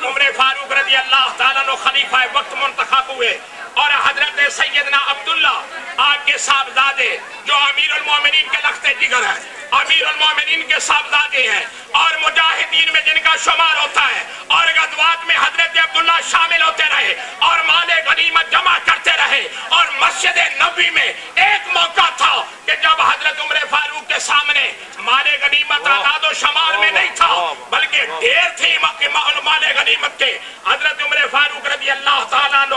عمر فاروق رضی اللہ تعالیٰ عنہ خلیفہ وقت منتخب ہوئے اور حضرت سیدنا عبداللہ آپ کے صاحبزادے جو امیر المومنین کے لخت جگر ہیں، امیر المومنین کے صاحبزادے ہیں اور مجاہدین میں جن کا شمار ہوتا ہے، اور غزوات میں حضرت عبداللہ شامل ہوتے رہے اور مال غنیمت جمع کرتے رہے، اور مسجد نبوی میں ایک موقع تھا کہ جب حضرت عمر فاروق کے سامنے مال غنیمت اعداد و شمار میں نہیں تھا بلکہ ڈھیر تھی مال غنیمت کے، حضرت عمر فاروق رضی اللہ تعالیٰ عنہ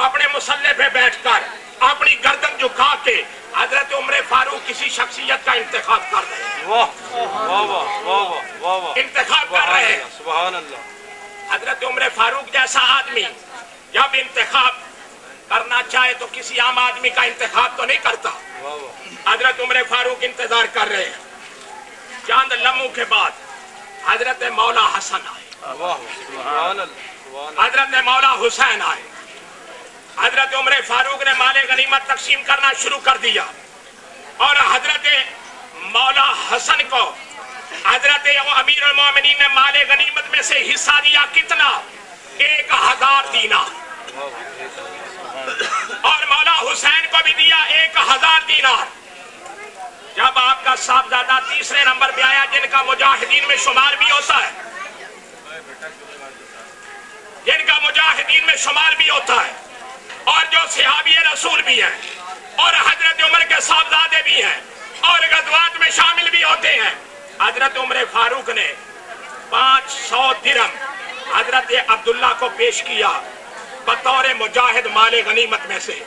اپنے مسلح پہ بیٹھ کر اپنی گردن جھکا کے حضرت عمر فاروق کسی شخصیت کا انتخاب کر رہے ہیں، انتخاب کر رہے ہیں۔ سبحان اللہ۔ حضرت عمر فاروق جیسا آدمی جب انتخاب کرنا چاہے تو کسی عام آدمی کا انتخاب تو نہیں کرتا۔ حضرت عمر فاروق انتظار کر رہے ہیں۔ چند لمحوں کے بعد حضرت مولا حسن آئے، حضرت مولا حسین آئے۔ حضرت عمر فاروق نے مال غنیمت تقسیم کرنا شروع کر دیا اور حضرت مولا حسن کو حضرت امیر المومنین نے مال غنیمت میں سے حصہ دیا، کتنا؟ 1000 دینار، اور مولا حسین کو بھی دیا 1000 دینار۔ جب آپ کا صاحبزادہ تیسرے نمبر پہ آیا جن کا مجاہدین میں شمار بھی ہوتا ہے، جن کا مجاہدین میں شمار بھی ہوتا ہے اور جو صحابی رسول بھی ہیں اور حضرت عمر کے صاحبزادے بھی ہیں اور غزوات میں شامل بھی ہوتے ہیں، حضرت عمر فاروق نے 500 درہم حضرت عبداللہ کو پیش کیا بطور مجاہد مال غنیمت میں سے۔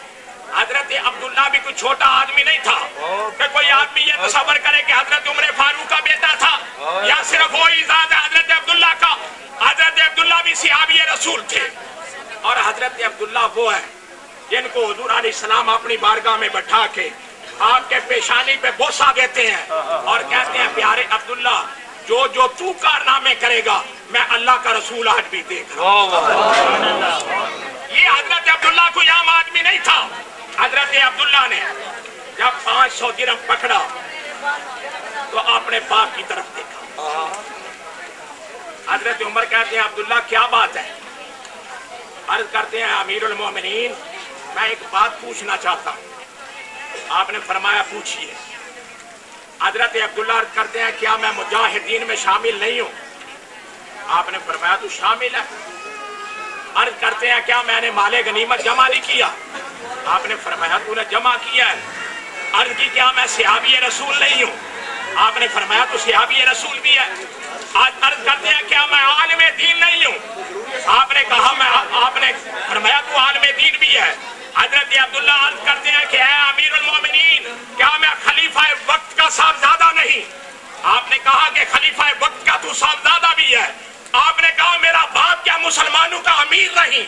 حضرت عبداللہ بھی کوئی چھوٹا آدمی نہیں تھا کہ کوئی آدمی یہ تصور کرے کہ حضرت عمر فاروق کا بیٹا تھا یا صرف وہی ذات ہے حضرت عبداللہ کا۔ حضرت عبداللہ بھی صحابی رسول تھے، اور حضرت عبداللہ وہ ہے جن کو حضور علیہ السلام اپنی بارگاہ میں بٹھا کے آپ کے پیشانی پہ بوسہ دیتے ہیں اور کہتے ہیں پیارے عبداللہ جو جو تو کارنامے کرے گا میں اللہ کا رسول آج بھی دیکھ رہا ہوں۔ یہ حضرت عبداللہ کوئی عام آدمی نہیں تھا۔ حضرت عبداللہ نے جب 500 درہم پکڑا تو اپنے باپ کی طرف دیکھا۔ حضرت عمر کہتے ہیں عبداللہ کیا بات ہے؟ عرض کرتے ہیں امیر المومنین میں ایک بات پوچھنا چاہتا ہوں۔ آپ نے فرمایا پوچھئے۔ حضرت عبداللہ عرض کرتے ہیں کیا میں مجاہدین میں شامل نہیں ہوں؟ آپ نے فرمایا تو شامل ہے۔ عرض کرتے ہیں کیا میں نے مال غنیمت جمع نہیں کیا؟ آپ نے فرمایا تو نے جمع کیا ہے۔ عرض کی کیا میں صحابی رسول نہیں ہوں؟ آپ نے فرمایا تو صحابی رسول بھی ہے۔ عرض کرتے ہیں کیا میں عالم دین نہیں ہوں؟ آپ نے کہا آپ نے فرمایا تو عالم دین بھی ہے۔ حضرت عبداللہ عرض کرتے ہیں کہ اے امیر المومنین کیا میں خلیفہ وقت کا صاحبزادہ نہیں؟ آپ نے کہا کہ خلیفہ وقت کا تو صاحبزادہ بھی ہے۔ آپ نے کہا میرا باپ کیا مسلمانوں کا امیر نہیں؟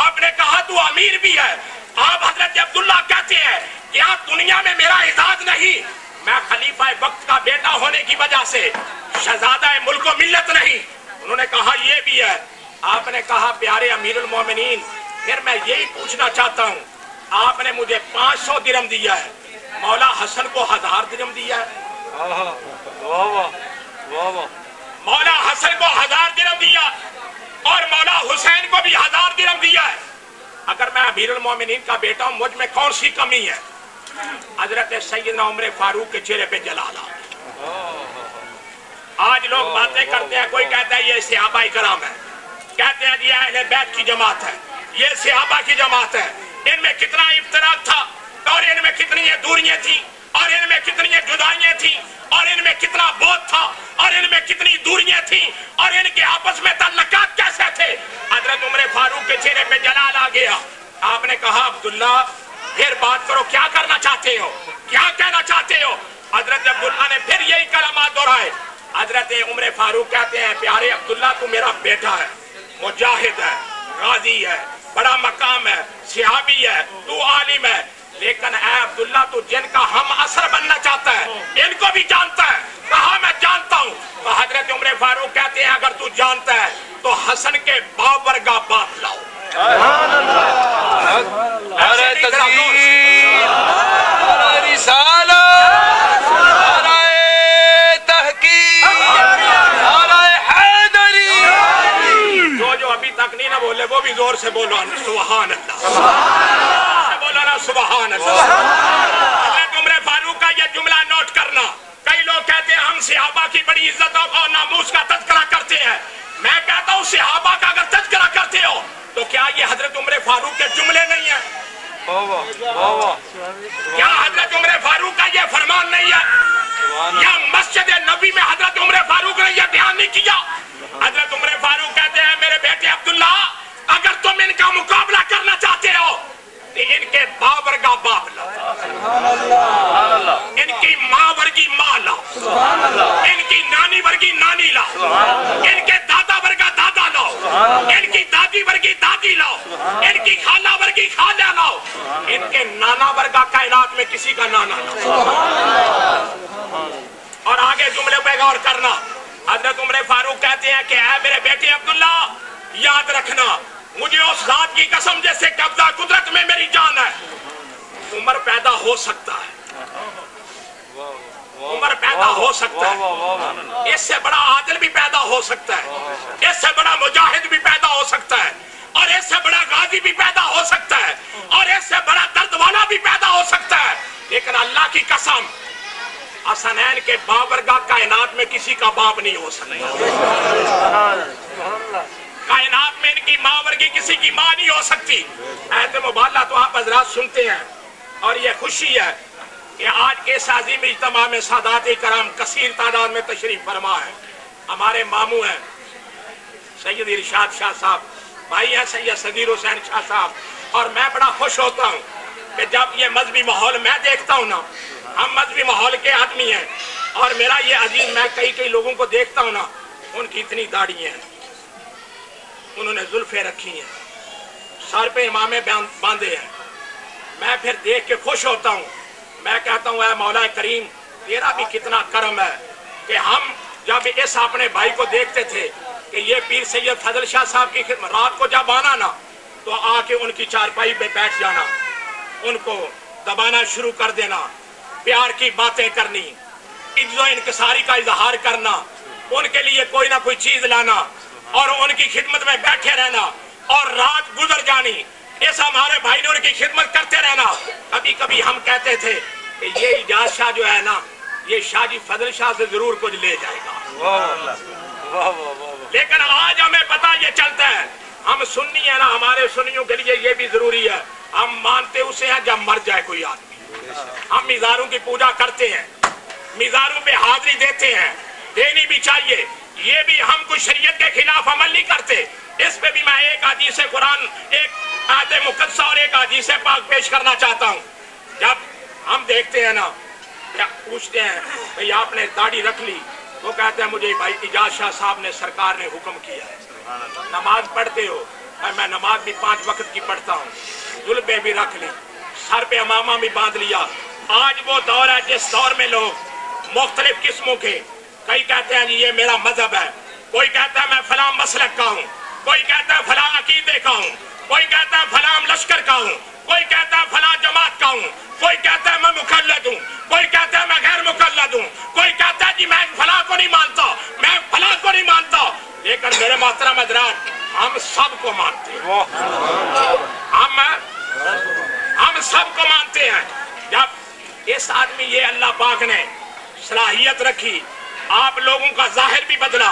آپ نے کہا تو امیر بھی ہے۔ آپ حضرت عبداللہ کہتے ہیں کیا دنیا میں میرا اعزاز نہیں؟ میں خلیفہ وقت کا بیٹا ہونے کی وجہ سے شہزادہ ملک و ملت نہیں؟ انہوں نے کہا یہ بھی ہے۔ آپ نے کہا پیارے امیر المومنین پھر میں یہی پوچھنا چاہتا ہوں آپ نے مجھے 500 درہم دیا ہے، مولا حسن کو 1000 درہم دیا ہے، مولا حسن کو 1000 درہم دیا اور مولا حسین کو بھی 1000 درہم دیا ہے۔ اگر میں امیر المومنین کا بیٹا ہوں مجھ میں کون سی کمی ہے؟ حضرت سیدنا عمر فاروق کے چہرے پہ جلال آ گیا۔ آج لوگ باتیں کرتے ہیں، کوئی کہتا ہے یہ صحابہ کرام ہے، کہتے ہیں یہ اہل بیت کی جماعت ہے، یہ صحابہ کی جماعت ہے۔ ان میں کتنا افتراق تھا اور ان میں کتنی دوریاں تھیں اور ان میں کتنی جدائیاں تھیں اور ان میں کتنا بہت تھا اور ان میں کتنی دوریاں تھیں اور ان کے آپس میں تعلقات کیسے تھے۔ حضرت عمر فاروق کے چہرے پہ جلال آ گیا۔ آپ نے کہا عبداللہ پھر بات کرو، کیا کرنا چاہتے ہو، کیا کہنا چاہتے ہو؟ حضرت عبداللہ نے پھر یہی کلمات دہرائے۔ حضرت عمر فاروق کہتے ہیں پیارے عبداللہ تو میرا بیٹا ہے، مجاہد ہے، غازی ہے، بڑا مقام ہے، صحابی ہے، تو عالم ہے، لیکن اے عبداللہ تو جن کا ہم اثر بننا چاہتا ہے ان کو بھی جانتا ہے؟ کہا میں جانتا ہوں۔ تو حضرت عمر فاروق کہتے ہیں اگر تو جانتا ہے تو حسن کے باپ ورگا باپ لاؤ۔ نعرہ تکبیر، نعرہ رسالت، نعرہ تحقیق، نعرہ حیدری۔ جو भी जोर से बोलो सुभान अल्लाह, से बोलो ना सुभान अल्लाह। हज़रत उमर फारूक का ये जुमला नोट करना। कई लोग कहते हैं हम सहाबा की बड़ी इज्जत और नामूस का तज़किरा करते हैं। मैं कहता हूँ सहाबा का अगर तज़किरा करते हो तो क्या ये हजरत उमर फारूक के जुमले नहीं है? क्या हजरत उमर फारूक का ये फरमान नहीं है? या मस्जिद नबी में हजरत उमर फारूक ने ये बयान नहीं किया? हजरत उमर फारूक कहते हैं मेरे बेटे अब्दुल्ला, अगर तुम इनका मुकाबला करना चाहते हो तो इनके बाबर का बाप लो, इनकी माँ वर्गी माँ लो, इनकी नानी वर्गी नानी लो, इनके दादा वर्गा दादा लो, इनकी दादी वर्गी दादी लो, इनकी खाला वर्गी खाला लो, इनके नाना वर्गा कायनात में किसी का नाना लो। और आगे जुमले पे गौर करना। हजरत उमर फारूक कहते हैं कि ऐ मेरे बेटे अब्दुल्ला, याद रखना मुझे उस जात की कसम जैसे कब्जा कुदरत में मेरी जान है, उमर पैदा हो सकता है, उमर पैदा हो सकता है, इससे बड़ा आदिल भी पैदा हो सकता है, इससे बड़ा मुजाहिद भी पैदा हो सकता है, और इससे बड़ा गाजी भी पैदा हो सकता है, और इससे बड़ा दर्द वाला भी पैदा हो सकता है, लेकिन अल्लाह की कसम हसनैन के बाबर का कायनात में किसी का बाप नहीं हो सकता। कायनात में इनकी माँ वर्गी किसी की माँ नहीं हो सकती। ऐसे मुबाला तो आप हजरात सुनते हैं, और ये खुशी है कि आज के इस अज़ीम इज्तिमा में सादात कराम कसीर तादाद में तशरीफ फरमा है। हमारे मामू हैं सैयद इरशाद शाह साहब, भाई हैं सैयद सगीर हुसैन शाह साहब, और मैं बड़ा खुश होता हूँ कि जब ये मजहबी माहौल मैं देखता हूँ ना, हम मजहबी माहौल के आदमी हैं, और मेरा ये अजीज मैं कई लोगों को देखता हूँ ना, उनकी इतनी दाढ़ी हैं, उन्होंने जुल्फे रखी हैं, सर पे इमामे बांधे हैं, मैं फिर देख के खुश होता हूँ। मैं कहता हूँ ऐ मौला करीम तेरा भी कितना करम है कि हम जब इस अपने भाई को देखते थे कि ये पीर सैयद फजल शाह साहब की रात को जब आना ना, तो आके उनकी चारपाई पे बैठ जाना, उनको दबाना शुरू कर देना, प्यार की बातें करनी, इज्जो इनकसारी का इजहार करना, उनके लिए कोई ना कोई चीज लाना, और उनकी खिदमत में बैठे रहना, और रात गुजर जानी, ऐसा हमारे भाई ने उनकी खिदमत करते रहना। कभी कभी हम कहते थे कि ये इजाज शाह जो है ना, ये शाह जी फजल शाह से जरूर कुछ ले जाएगा, लेकिन आज हमें पता ये चलता है हम सुन्नी है ना, हमारे सुन्नियों के लिए ये भी जरूरी है, हम मानते उसे हैं जब मर जाए कोई आदमी। हम मिजारों की पूजा करते हैं, मिजारों पे हाजिरी देते हैं, देनी भी चाहिए, ये भी हम कुछ शरीयत के खिलाफ अमल नहीं करते। इस पे भी मैं एक हदीस कुरान, एक आयत मुकद्दसा और एक हदीस पाक पेश करना चाहता हूँ। जब हम देखते हैं ना, क्या पूछते हैं भाई आपने दाढ़ी रख ली, वो कहते हैं मुझे भाई इजाज शाह साहब ने सरकार ने हुक्म किया है। नमाज पढ़ते हो? मैं नमाज भी 5 वक्त की पढ़ता हूँ, जुल्फे भी रख ली, सर पे अमामा भी बांध लिया। आज वो दौर है जिस दौर में लोग मुख्तलिफ किस्मों के, कई कहते हैं जी ये मेरा मजहब है, कोई कहता है मैं फलां मसलक का हूँ, कोई कहता है फलां अकीदे का हूँ, कोई कहता है फलां लश्कर का हूँ, कोई कहता है फलां जमात का हूँ, कोई कहता है मैं मुकल्लद हूँ, कोई कहता है मैं गैर मुकल्लद हूँ, कोई कहता है जी मैं फलां को नहीं मानता, मैं फलां को नहीं मानता। लेकिन मेरे मोहतरम हज़रात हम सबको मानते हैं, हम सबको मानते हैं। जब इस आदमी ये अल्लाह पाक ने सलाहियत रखी, आप लोगों का जाहिर भी बदला,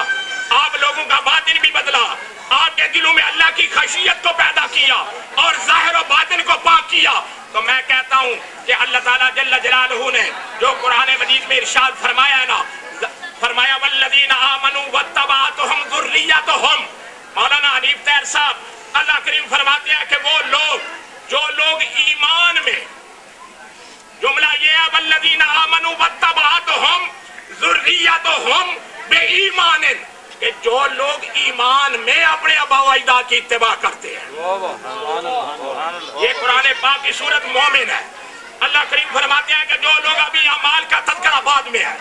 आप लोगों का बातिन भी बदला, आपके दिलों में अल्लाह की खशियत को पैदा किया और जाहिर और बातिन को पाक किया, तो मैं कहता हूँ कि अल्लाह ताला जल्ल जलालहू ने जो कुरान मजीद में इरशाद फरमाया है ना, फरमाया वल्लज़ीना आमनू वत्तबअतहुम ज़ुर्रिय्यतुहुम, मौलाना हनीफ तैर साहब अल्लाह करीम फरमाते हैं कि वो लोग जो लोग ईमान में, जुमला ये है वल्लज़ीना आमनू वत्तबअतहुम ज़ुर्रिय्यतुहुम बेईमानिन, कि जो लोग ईमान में अपने आबा अजदाद की इत्तिबा करते हैं। ये कुरान पाक की सूरत मोमिन है। अल्लाह करीम फरमाते हैं कि जो लोग अभी अमाल का तज़किरा बाद में है,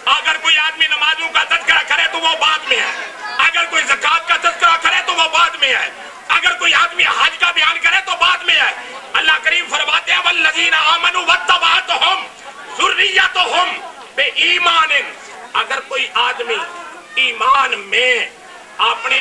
अगर कोई आदमी नमाजों का तज़किरा करे तो वो बाद में है, अगर कोई ज़कात का तज़किरा करे तो वो बाद में है, अगर कोई आदमी हज का बयान करे तो बाद में है। अल्लाह करीम फरमाते हैं वल्लज़ीना आमनू वत्तबअतहुम ज़ुर्रिय्यतुहुम बेईमानिन, अगर कोई आदमी ईमान में अपने